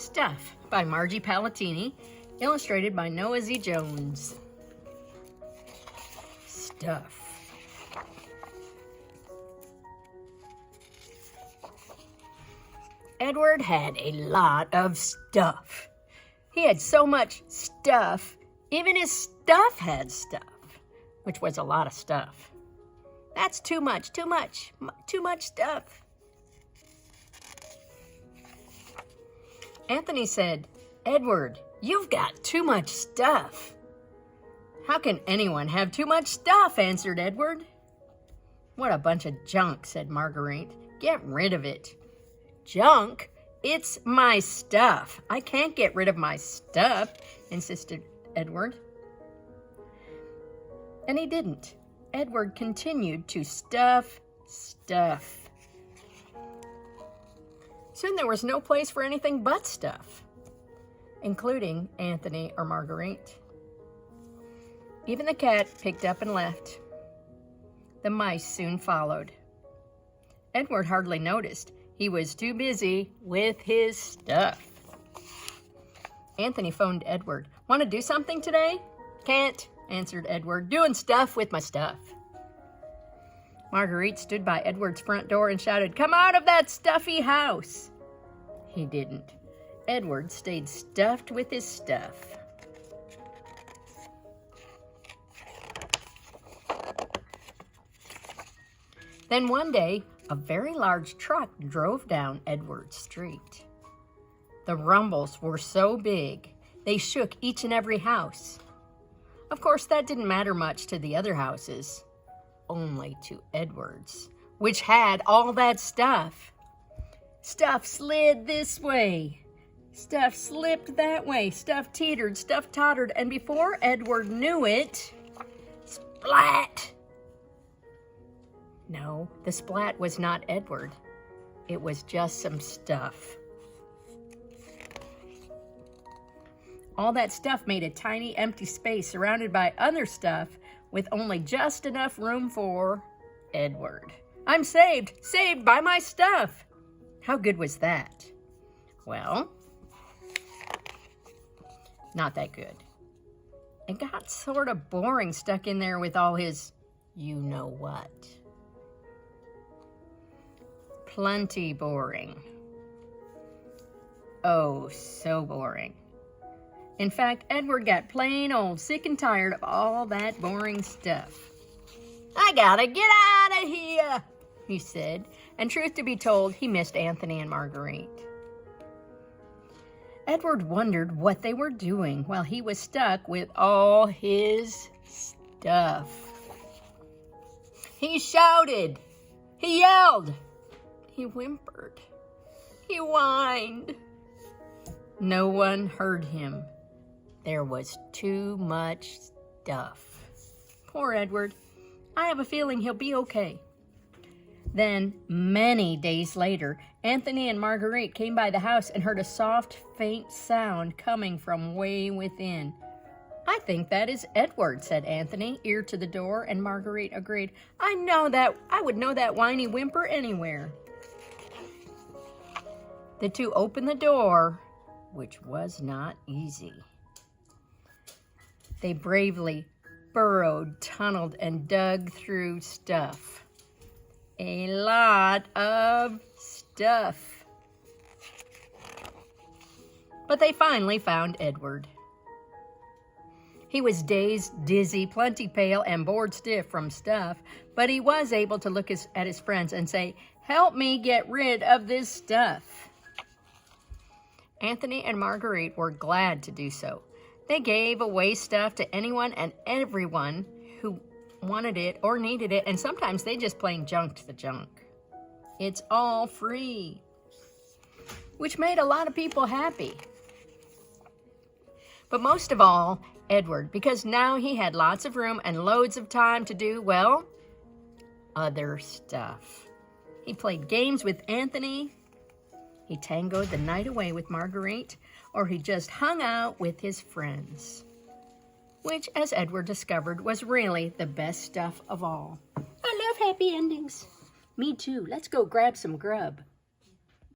Stuff by Margie Palatini, illustrated by Noah Z. Jones. Stuff. Edward had a lot of stuff. He had so much stuff, even his stuff had stuff, which was a lot of stuff. That's too much stuff. Anthony said, "Edward, you've got too much stuff." "How can anyone have too much stuff?" answered Edward. "What a bunch of junk," said Marguerite. "Get rid of it." "Junk? It's my stuff. I can't get rid of my stuff," insisted Edward. And he didn't. Edward continued to stuff. Soon there was no place for anything but stuff, including Anthony or Marguerite. Even the cat picked up and left. The mice soon followed. Edward hardly noticed. He was too busy with his stuff. Anthony phoned Edward. "Want to do something today?" "Can't," answered Edward. "Doing stuff with my stuff." Marguerite stood by Edward's front door and shouted, "Come out of that stuffy house." He didn't. Edward stayed stuffed with his stuff. Then one day, a very large truck drove down Edward's street. The rumbles were so big, they shook each and every house. Of course, that didn't matter much to the other houses, only to Edward's, which had all that stuff. Stuff slid this way, stuff slipped that way, stuff teetered, stuff tottered, and before Edward knew it, splat! No, the splat was not Edward. It was just some stuff. All that stuff made a tiny empty space surrounded by other stuff with only just enough room for Edward. "I'm saved by my stuff." How good was that? Well, not that good. It got sort of boring stuck in there with all his you-know-what. Plenty boring. Oh, so boring. In fact, Edward got plain old sick and tired of all that boring stuff. "I gotta get out of here," he said, and truth to be told, he missed Anthony and Marguerite. Edward wondered what they were doing while he was stuck with all his stuff. He shouted, he yelled, he whimpered, he whined. No one heard him. There was too much stuff. Poor Edward. I have a feeling he'll be okay. Then, many days later, Anthony and Marguerite came by the house and heard a soft, faint sound coming from way within. "I think that is Edward," said Anthony, ear to the door, and Marguerite agreed. I would know that whiny whimper anywhere." The two opened the door, which was not easy. They bravely burrowed, tunneled, and dug through stuff. A lot of stuff. But they finally found Edward. He was dazed, dizzy, plenty pale, and bored stiff from stuff, but he was able to look at his friends and say, "Help me get rid of this stuff." Anthony and Marguerite were glad to do so. They gave away stuff to anyone and everyone who wanted it or needed it, and sometimes they just plain junked the junk. It's all free, which made a lot of people happy. But most of all, Edward, because now he had lots of room and loads of time to do, well, other stuff. He played games with Anthony, he tangoed the night away with Marguerite, or he just hung out with his friends, which, as Edward discovered, was really the best stuff of all. I love happy endings. Me too. Let's go grab some grub.